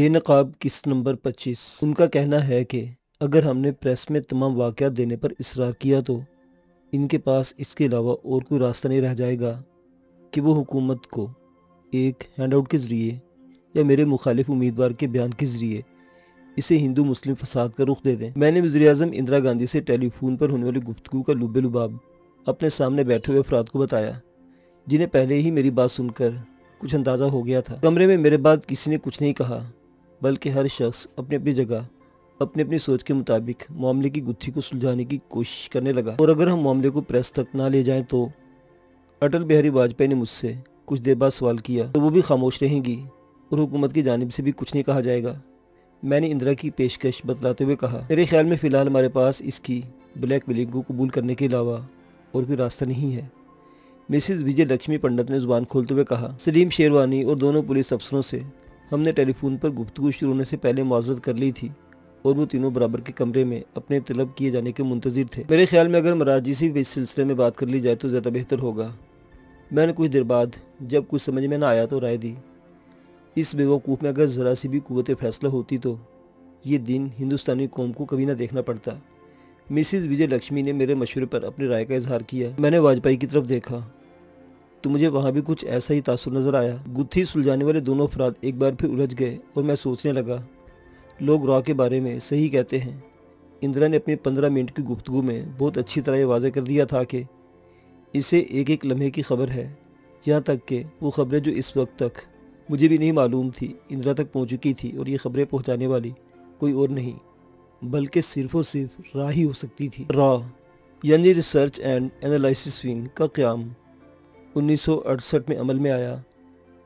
बेनकाब किस्त नंबर 25। उनका कहना है कि अगर हमने प्रेस में तमाम वाक़यात देने पर इसरार किया तो इनके पास इसके अलावा और कोई रास्ता नहीं रह जाएगा कि वो हुकूमत को एक हैंडआउट के ज़रिए या मेरे मुखालिफ उम्मीदवार के बयान के ज़रिए इसे हिंदू मुस्लिम फसाद का रुख दे दें। मैंने वज़ीर-ए-आज़म इंदिरा गांधी से टेलीफोन पर होने वाली गुफ्तगू का लुब्बे लुबाब अपने सामने बैठे हुए अफराद को बताया, जिन्हें पहले ही मेरी बात सुनकर कुछ अंदाज़ा हो गया था। कमरे में मेरे बाद किसी ने कुछ नहीं कहा, बल्कि हर शख्स अपनी अपनी जगह अपनी अपनी सोच के मुताबिक मामले की गुत्थी को सुलझाने की कोशिश करने लगा। और अगर हम मामले को प्रेस तक ना ले जाएं तो अटल बिहारी वाजपेयी ने मुझसे कुछ देर बाद सवाल किया तो वो भी खामोश रहेंगी और हुकूमत की जानिब से भी कुछ नहीं कहा जाएगा। मैंने इंदिरा की पेशकश बतलाते हुए कहा, मेरे ख्याल में फ़िलहाल हमारे पास इसकी ब्लैकमेलिंग को कबूल करने के अलावा और कोई रास्ता नहीं है। मिसिज विजय लक्ष्मी पंडित ने जुबान खोलते हुए कहा, सलीम शेरवानी और दोनों पुलिस अफसरों से हमने टेलीफोन पर गुफ्तगू शुरू होने से पहले मुआवजत कर ली थी और वो तीनों बराबर के कमरे में अपने तलब किए जाने के मुंतजिर थे। मेरे ख्याल में अगर मराजी से भी इस सिलसिले में बात कर ली जाए तो ज़्यादा बेहतर होगा। मैंने कुछ देर बाद जब कुछ समझ में ना आया तो राय दी, इस बेवकूफ़ में अगर ज़रा सी भी कुव्वत फैसला होती तो ये दिन हिंदुस्तानी कौम को कभी ना देखना पड़ता। मिसिज विजय लक्ष्मी ने मेरे मशवरे पर अपनी राय का इजहार किया। मैंने वाजपेयी की तरफ देखा तो मुझे वहाँ भी कुछ ऐसा ही तासुर नजर आया। गुत्थी सुलझाने वाले दोनों अफराद एक बार फिर उलझ गए और मैं सोचने लगा, लोग रॉ के बारे में सही कहते हैं। इंदिरा ने अपनी 15 मिनट की गुफ्तगू में बहुत अच्छी तरह ये वाज़ेह कर दिया था कि इसे एक एक लम्हे की खबर है, यहाँ तक कि वो खबरें जो इस वक्त तक मुझे भी नहीं मालूम थी इंदिरा तक पहुँच चुकी थी। और ये खबरें पहुँचाने वाली कोई और नहीं बल्कि सिर्फ और सिर्फ रॉ ही हो सकती थी। रॉ यानी रिसर्च एंड एनालिसिस विंग का क़याम 1968 में अमल में आया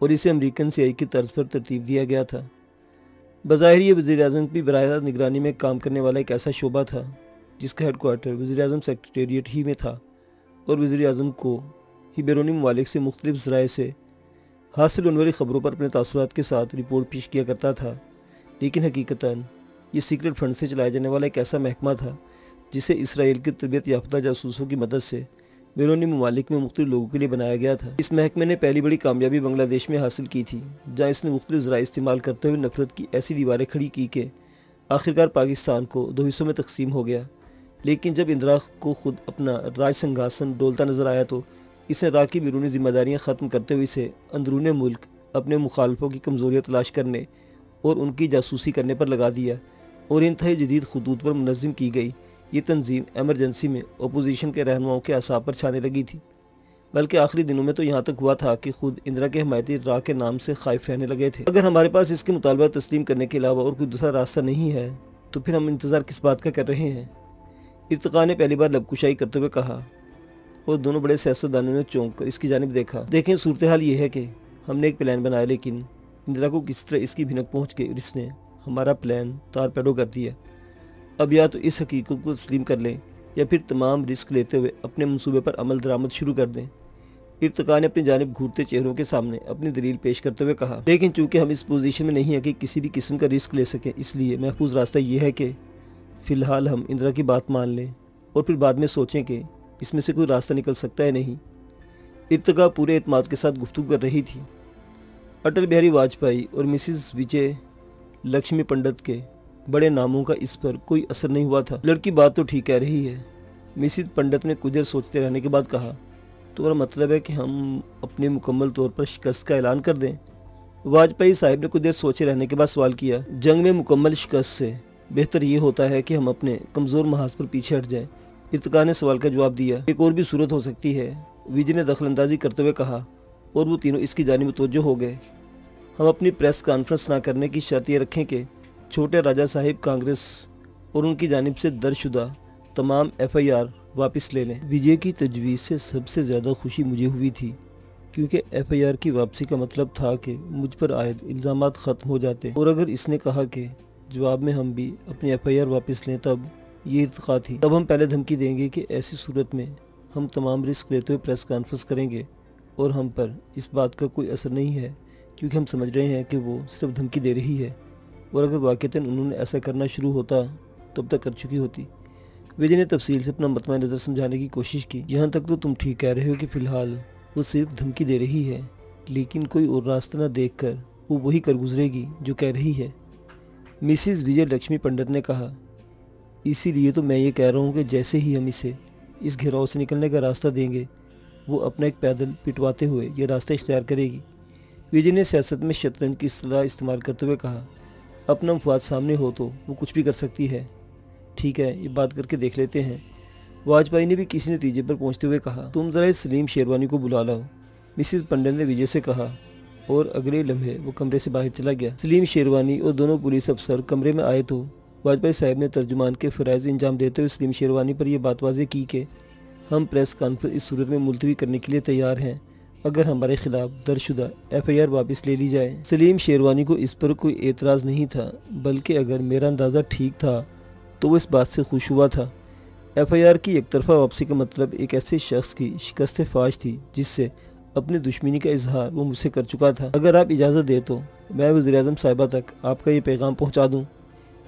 और इसे अमेरिकन सीआईए की तर्ज पर तरतीब दिया गया था। बज़ाहिर ये वज़ीर-ए-आज़म की बराह निगरानी में काम करने वाला एक ऐसा शोबा था जिसका हेडक्वार्टर वज़ीर-ए-आज़म सेक्रेटेरिएट ही में था और वज़ीर-ए-आज़म को ही बैरूनी ममालिक से मुख्तलिफ ज़राए से हासिल होने वाली ख़बरों पर अपने तासुरात के साथ रिपोर्ट पेश किया करता था। लेकिन हकीकतन ये सीक्रेट फंड से चलाया जाने वाला एक ऐसा महकमा था जिसे इसराइल के तरबियत याफ्ता जासूसों की मदद से बैरूनी ममालिक में मुख्तलिफ लोगों के लिए बनाया गया था। इस महकमे ने पहली बड़ी कामयाबी बांग्लादेश में हासिल की थी, जहाँ इसने मुख्तलिफ ज़राए इस्तेमाल करते हुए नफरत की ऐसी दीवारें खड़ी की कि आखिरकार पाकिस्तान को 2 हिस्सों में तकसीम हो गया। लेकिन जब इंदिरा को खुद अपना राज सिंहासन डोलता नजर आया तो इसने राह की बैरूनी जिम्मेदारियाँ ख़त्म करते हुए इसे अंदरूनी मुल्क अपने मुखालफों की कमज़ोरियाँ तलाश करने और उनकी जासूसी करने पर लगा दिया। और इंतहाई जदीद खतूत पर मुनज़्ज़म की गई ये तंजीम एमरजेंसी में अपोजिशन के रहनुमाओं के असाब पर छाने लगी थी। बल्कि आखिरी दिनों में तो यहाँ तक हुआ था कि खुद इंदिरा के हमायती राह के नाम से खाइफ रहने लगे थे। अगर हमारे पास इसके मुतालबा तस्लीम करने के अलावा और कोई दूसरा रास्ता नहीं है तो फिर हम इंतज़ार किस बात का कर रहे हैं। इर्तिका ने पहली बार लबकुशाई करते हुए कहा और दोनों बड़े सियासतदानों ने चौंक कर इसकी जानिब देखा। देखें, सूरत हाल ये है कि हमने एक प्लान बनाया लेकिन इंदिरा को किस तरह इसकी भिनक पहुँच गई और इसने हमारा प्लान तार पैडो कर दिया। अब या तो इस हकीकत को तस्लीम कर लें या फिर तमाम रिस्क लेते हुए अपने मंसूबे पर अमल दरामद शुरू कर दें। इर्तिका ने अपनी जानिब घूरते चेहरों के सामने अपनी दलील पेश करते हुए कहा, लेकिन चूंकि हम इस पोजीशन में नहीं है कि किसी भी किस्म का रिस्क ले सकें, इसलिए महफूज रास्ता ये है कि फ़िलहाल हम इंदिरा की बात मान लें और फिर बाद में सोचें कि इसमें से कोई रास्ता निकल सकता है नहीं। इर्तिका पूरे एतमाद के साथ गुफ्तगू कर रही थी। अटल बिहारी वाजपेयी और मिसिज विजय लक्ष्मी पंडित के बड़े नामों का इस पर कोई असर नहीं हुआ था। लड़की बात तो ठीक कह रही है, मिसिज पंडित ने कुछ देर सोचते रहने के बाद कहा, तुम्हारा मतलब है कि हम अपने मुकम्मल तौर पर शिकस्त का ऐलान कर दें? वाजपेयी साहब ने कुछ देर सोचे रहने के बाद सवाल किया, जंग में मुकम्मल शिकस्त से बेहतर ये होता है कि हम अपने कमज़ोर महाज पर पीछे हट जाएं। इर्तिका ने सवाल का जवाब दिया, एक और भी सूरत हो सकती है। विजय ने दखलंदाजी करते हुए कहा और वो तीनों इसकी जानिब मुतवज्जो हो गए। हम अपनी प्रेस कॉन्फ्रेंस ना करने की शर्त ये रखें कि छोटे राजा साहिब कांग्रेस और उनकी जानिब से दर्जशुदा तमाम FIR वापस ले लें। विजय की तजवीज़ से सबसे ज़्यादा खुशी मुझे हुई थी क्योंकि FIR की वापसी का मतलब था कि मुझ पर आयद इल्ज़ामात ख़त्म हो जाते और अगर इसने कहा कि जवाब में हम भी अपनी FIR वापस लें तब ये इर्तिका थी। तब हम पहले धमकी देंगे कि ऐसी सूरत में हम तमाम रिस्क लेते हुए प्रेस कॉन्फ्रेंस करेंगे और हम पर इस बात का कोई असर नहीं है क्योंकि हम समझ रहे हैं कि वो सिर्फ धमकी दे रही है और अगर वाक़ईतन उन्होंने ऐसा करना शुरू होता तो अब तक कर चुकी होती। विजय ने तफसील से अपना मतमा नज़र समझाने की कोशिश की। यहाँ तक तो तुम ठीक कह रहे हो कि फ़िलहाल वो सिर्फ धमकी दे रही है, लेकिन कोई और रास्ता न देख कर वो वही कर गुजरेगी जो कह रही है। मिसिज विजय लक्ष्मी पंडित ने कहा, इसीलिए तो मैं ये कह रहा हूँ कि जैसे ही हम इसे इस घेराव से निकलने का रास्ता देंगे, वो अपना एक पैदल पिटवाते हुए ये रास्ता इख्तियार करेगी। विजय ने सियासत में शतरंज की इस्तेलाह इस्तेमाल करते हुए कहा, अपना मफाद सामने हो तो वो कुछ भी कर सकती है। ठीक है, ये बात करके देख लेते हैं। वाजपेयी ने भी किसी नतीजे पर पहुंचते हुए कहा, तुम ज़रा इस सलीम शेरवानी को बुला लाओ। मिसिज पंडित ने विजय से कहा और अगले लम्हे वो कमरे से बाहर चला गया। सलीम शेरवानी और दोनों पुलिस अफसर कमरे में आए तो वाजपेयी साहब ने तर्जुमान के फ़राइज़ इंजाम देते हुए सलीम शेरवानी पर यह बात वाज़ेह की कि हम प्रेस कॉन्फ्रेंस इस सूरत में मुलतवी करने के लिए तैयार हैं अगर हमारे खिलाफ दर्जशुदा FIR वापस ले ली जाए। सलीम शेरवानी को इस पर कोई एतराज़ नहीं था, बल्कि अगर मेरा अंदाज़ा ठीक था तो वो इस बात से खुश हुआ था। FIR की एक तरफा वापसी का मतलब एक ऐसे शख्स की शिकस्त फाश थी जिससे अपनी दुश्मनी का इजहार वो मुझसे कर चुका था। अगर आप इजाज़त दे तो मैं वज़ीर-ए-आज़म साहिबा तक आपका ये पैगाम पहुँचा दूँ।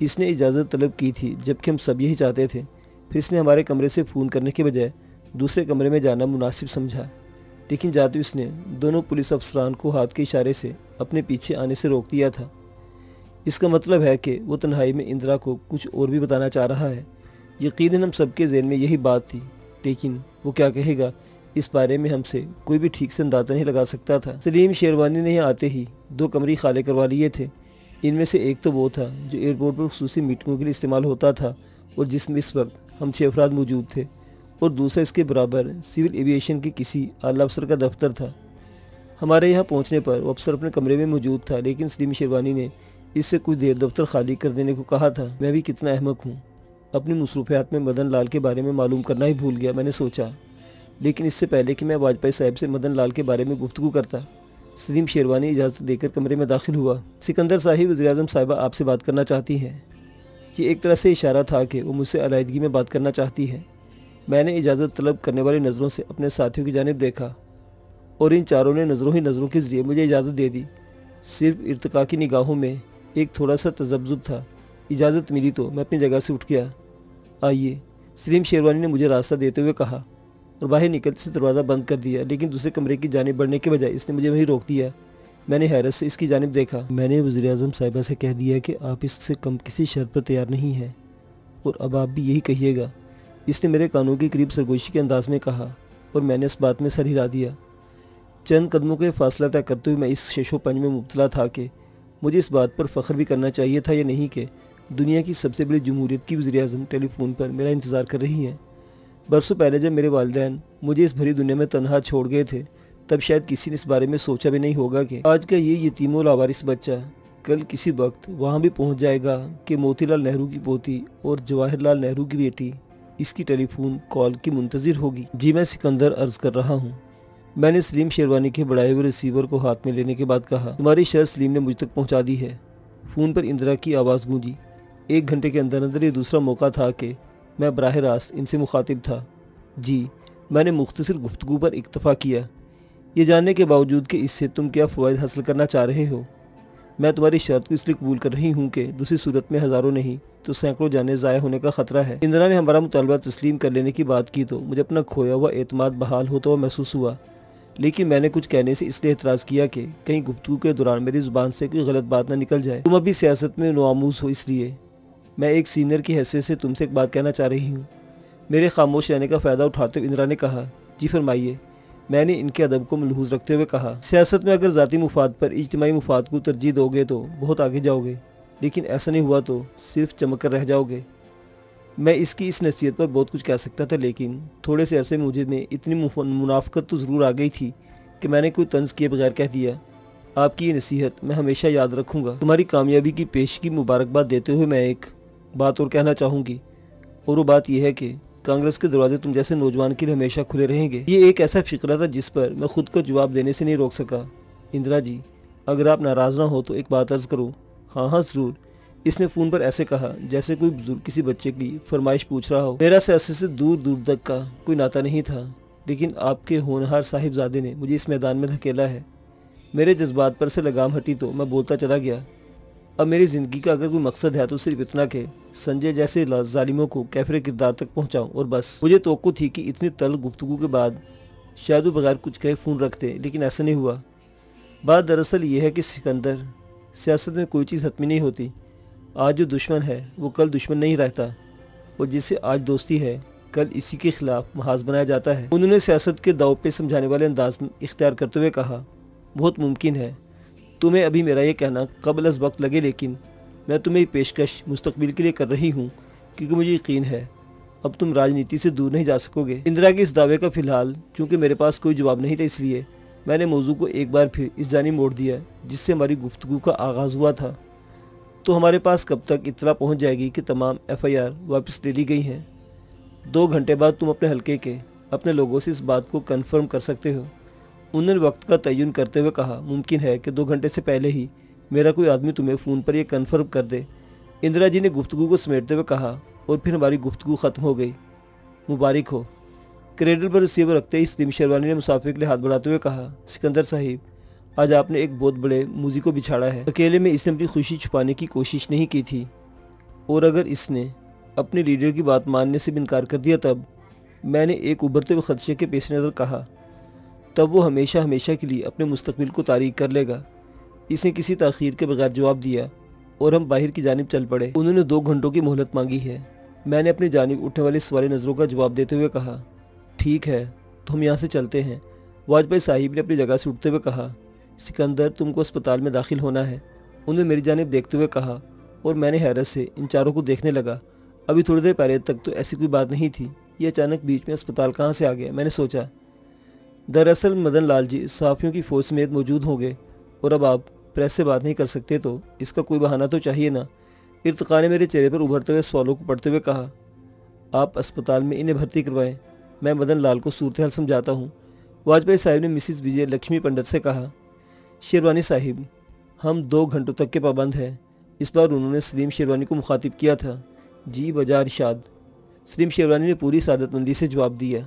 इसने इजाज़त तलब की थी जबकि हम सब यही चाहते थे। फिर इसने हमारे कमरे से फ़ोन करने के बजाय दूसरे कमरे में जाना मुनासिब समझा, लेकिन जाते उसने दोनों पुलिस अफसरान को हाथ के इशारे से अपने पीछे आने से रोक दिया था। इसका मतलब है कि वो तन्हाई में इंदिरा को कुछ और भी बताना चाह रहा है। यकीनन हम सबके ज़हन में यही बात थी, लेकिन वो क्या कहेगा इस बारे में हमसे कोई भी ठीक से अंदाज़ा नहीं लगा सकता था। सलीम शेरवानी ने यहाँ आते ही 2 कमरे खाली करवा लिए थे। इनमें से एक तो वो था जो एयरपोर्ट पर खुसूसी मीटिंगों के लिए इस्तेमाल होता था और जिसमें इस वक्त हम 6 अफराद मौजूद थे, और दूसरा इसके बराबर सिविल एविएशन के किसी आला अफसर का दफ्तर था। हमारे यहाँ पहुँचने पर वो अफसर अपने कमरे में मौजूद था, लेकिन सलीम शेरवानी ने इससे कुछ देर दफ्तर खाली कर देने को कहा था। मैं भी कितना अहमक हूँ, अपनी मसरूफियात में मदन लाल के बारे में मालूम करना ही भूल गया, मैंने सोचा। लेकिन इससे पहले कि मैं वाजपेयी साहब से मदन लाल के बारे में गुफ्तगू करता, सलीम शेरवानी इजाज़त देकर कमरे में दाखिल हुआ। सिकंदर साहिब, वज़ीर-ए-आज़म साहिबा आपसे बात करना चाहती हैं। ये एक तरह से इशारा था कि वो मुझसे अलाइदगी में बात करना चाहती है। मैंने इजाज़त तलब करने वाली नज़रों से अपने साथियों की जानिब देखा और इन चारों ने नज़रों ही नज़रों के ज़रिए मुझे इजाज़त दे दी। सिर्फ इर्तिका की निगाहों में एक थोड़ा सा तज़ब्ज़ुब था। इजाज़त मिली तो मैं अपनी जगह से उठ गया। आइए, सलीम शेरवानी ने मुझे रास्ता देते हुए कहा और बाहर निकलते से दरवाज़ा बंद कर दिया, लेकिन दूसरे कमरे की जानिब बढ़ने के बजाय इसने मुझे वहीं रोक दिया। मैंने हैरत से इसकी जानिब देखा। मैंने वज़ीर-ए-आज़म साहिबा से कह दिया कि आप इससे कम किसी शर्त पर तैयार नहीं हैं और अब आप भी यही कहिएगा, इसने मेरे कानों के करीब सरगोशी के अंदाज में कहा और मैंने इस बात में सर हिला दिया। चंद कदमों के फासला तय करते हुए मैं इस शेषोपंज में मुब्तला था कि मुझे इस बात पर फ़ख्र भी करना चाहिए था या नहीं कि दुनिया की सबसे बड़ी जमहूरियत की वज़ीर-ए-आज़म टेलीफोन पर मेरा इंतज़ार कर रही हैं। बरसों पहले जब मेरे वालिदैन मुझे इस भरी दुनिया में तन्हा छोड़ गए थे, तब शायद किसी ने इस बारे में सोचा भी नहीं होगा कि आज का ये यतीम लावारिस बच्चा कल किसी वक्त वहाँ भी पहुँच जाएगा कि मोतीलाल नेहरू की पोती और जवाहरलाल नेहरू की बेटी इसकी टेलीफोन कॉल की मुंतज़िर होगी। जी, मैं सिकंदर अर्ज़ कर रहा हूँ, मैंने सलीम शेरवानी के बढ़ाए हुए रिसीवर को हाथ में लेने के बाद कहा। तुम्हारी शर्त सलीम ने मुझ तक पहुँचा दी है। फ़ोन पर इंदिरा की आवाज़ गूंजी। 1 घंटे के अंदर अंदर ये दूसरा मौका था कि मैं बराह रास्त इनसे मुखातिब था। जी, मैंने मुख्तसर गुफ्तगू पर इक्तफ़ा किया, ये जानने के बावजूद कि इससे तुम क्या फ़वाइद हासिल करना चाह रहे हो। मैं तुम्हारी शर्त को इसलिए कबूल कर रही हूँ कि दूसरी सूरत में हज़ारों नहीं तो सैकड़ों जानें ज़ाया होने का ख़तरा है। इंदिरा ने हमारा मुतालबा तस्लीम कर लेने की बात की तो मुझे अपना खोया हुआ एतमाद बहाल होता हुआ महसूस हुआ, लेकिन मैंने कुछ कहने से इसलिए एतराज़ किया कि कहीं गुफ्तगू के दौरान मेरी ज़ुबान से कोई गलत बात न निकल जाए। तुम अभी सियासत में नोआमूज़ हो, इसलिए मैं एक सीनियर की हैसियत से तुमसे एक बात कहना चाह रही हूँ। मेरे खामोश रहने का फ़ायदा उठाते हुए इंदिरा ने कहा, जी फरमाइए। मैंने इनके अदब को मलहूज़ रखते हुए कहा, सियासत में अगर ज़ाती मुफाद पर इज्तिमाई मुफाद को तरजीह दोगे तो बहुत आगे जाओगे, लेकिन ऐसा नहीं हुआ तो सिर्फ चमक कर रह जाओगे। मैं इसकी इस नसीहत पर बहुत कुछ कह सकता था, लेकिन थोड़े से अरसे में मुझे में इतनी मुनाफ़कत तो ज़रूर आ गई थी कि मैंने कोई तंज़ किए बगैर कह दिया, आपकी ये नसीहत मैं हमेशा याद रखूँगा। तुम्हारी कामयाबी की पेशगी मुबारकबाद देते हुए मैं एक बात और कहना चाहूँगी, और वो बात यह है कि कांग्रेस के दरवाजे तुम जैसे नौजवान के लिए हमेशा खुले रहेंगे। ये एक ऐसा फिक्रा था जिस पर मैं खुद को जवाब देने से नहीं रोक सका। इंदिरा जी, अगर आप नाराज़ ना हो तो एक बात अर्ज़ करूँ। हाँ हाँ ज़रूर, इसने फ़ोन पर ऐसे कहा जैसे कोई बुजुर्ग किसी बच्चे की फरमाइश पूछ रहा हो। मेरा सियासत से दूर दूर तक का कोई नाता नहीं था, लेकिन आपके होनहार साहिबजादे ने मुझे इस मैदान में धकेला है। मेरे जज्बात पर से लगाम हटी तो मैं बोलता चला गया। अब मेरी ज़िंदगी का अगर कोई मकसद है तो सिर्फ इतना कि संजय जैसे जालिमों को कैफरे किरदार तक पहुंचाऊं, और बस। मुझे तवक्को थी कि इतनी तल गुफ्तगू के बाद शायद वो बगैर कुछ कहे फ़ोन रखते, लेकिन ऐसा नहीं हुआ। बात दरअसल ये है कि सिकंदर, सियासत में कोई चीज़ हतमी नहीं होती। आज जो दुश्मन है वो कल दुश्मन नहीं रहता, और जिससे आज दोस्ती है कल इसी के खिलाफ महाज बनाया जाता है। उन्होंने सियासत के दाव पे समझाने वाले अंदाज में इख्तियार करते हुए कहा, बहुत मुमकिन है तुम्हें अभी मेरा ये कहना कबल अज़ वक्त लगे, लेकिन मैं तुम्हें ये पेशकश मुस्तकबिल के लिए कर रही हूँ क्योंकि मुझे यकीन है अब तुम राजनीति से दूर नहीं जा सकोगे। इंदिरा के इस दावे का फिलहाल चूँकि मेरे पास कोई जवाब नहीं था, इसलिए मैंने मौजू को एक बार फिर इस जानिब मोड़ दिया जिससे हमारी गुफ्तगू का आगाज़ हुआ था। तो हमारे पास कब तक इत्तला पहुँच जाएगी कि तमाम FIR वापस ले ली गई हैं? 2 घंटे बाद तुम अपने हल्के के अपने लोगों से इस बात को कन्फर्म कर सकते हो। उन्होंने वक्त का तयन करते हुए कहा, मुमकिन है कि 2 घंटे से पहले ही मेरा कोई आदमी तुम्हें फ़ोन पर यह कन्फर्म कर दे। इंदिरा जी ने गुफ्तगू को समेटते हुए कहा, और फिर हमारी गुफ्तगू ख़त्म हो गई। मुबारक हो। क्रेडल पर रिसीवर रखते ही सलीम शेरवानी ने मुसाफिर के लिए हाथ बढ़ाते हुए कहा, सिकंदर साहिब, आज आपने एक बहुत बड़े मूजी को बिछाड़ा है। अकेले में इसने अपनी खुशी छुपाने की कोशिश नहीं की थी, और अगर इसने अपने लीडर की बात मानने से भी इनकार कर दिया तब मैंने एक उभरते हुए खदशे के पेश नज़र कहा, तब वो हमेशा हमेशा के लिए अपने मुस्तकबिल को तारीक कर लेगा। इसने किसी ताख़ीर के बगैर जवाब दिया और हम बाहर की जानिब चल पड़े। उन्होंने 2 घंटों की मोहलत मांगी है। मैंने अपनी जानिब उठने वाली सवाली नज़रों का जवाब देते हुए कहा, ठीक है तो हम यहाँ से चलते हैं। वाजपेयी साहिब ने अपनी जगह से उठते हुए कहा, सिकंदर, तुमको अस्पताल में दाखिल होना है। उन्होंने मेरी जानिब देखते हुए कहा, और मैंने हैरत से इन चारों को देखने लगा। अभी थोड़ी देर पहले तक तो ऐसी कोई बात नहीं थी, ये अचानक बीच में अस्पताल कहाँ से आ गया। मैंने सोचा, दरअसल मदन लाल जी सहाफ़ियों की फ़ौज समेत मौजूद होंगे, और अब आप प्रेस से बात नहीं कर सकते तो इसका कोई बहाना तो चाहिए ना। इर्तिका ने मेरे चेहरे पर उभरते हुए सवालों को पढ़ते हुए कहा, आप अस्पताल में इन्हें भर्ती करवाएं, मैं मदन लाल को सूरत हाल समझाता हूँ। वाजपेयी साहिब ने मिसिस विजय लक्ष्मी पंडित से कहा, शेरवानी साहिब, हम 2 घंटों तक के पाबंद हैं। इस बार उन्होंने सलीम शेरवानी को मुखातिब किया था। जी बजा इरशाद। सलीम शेरवानी ने पूरी सादतमंदी से जवाब दिया।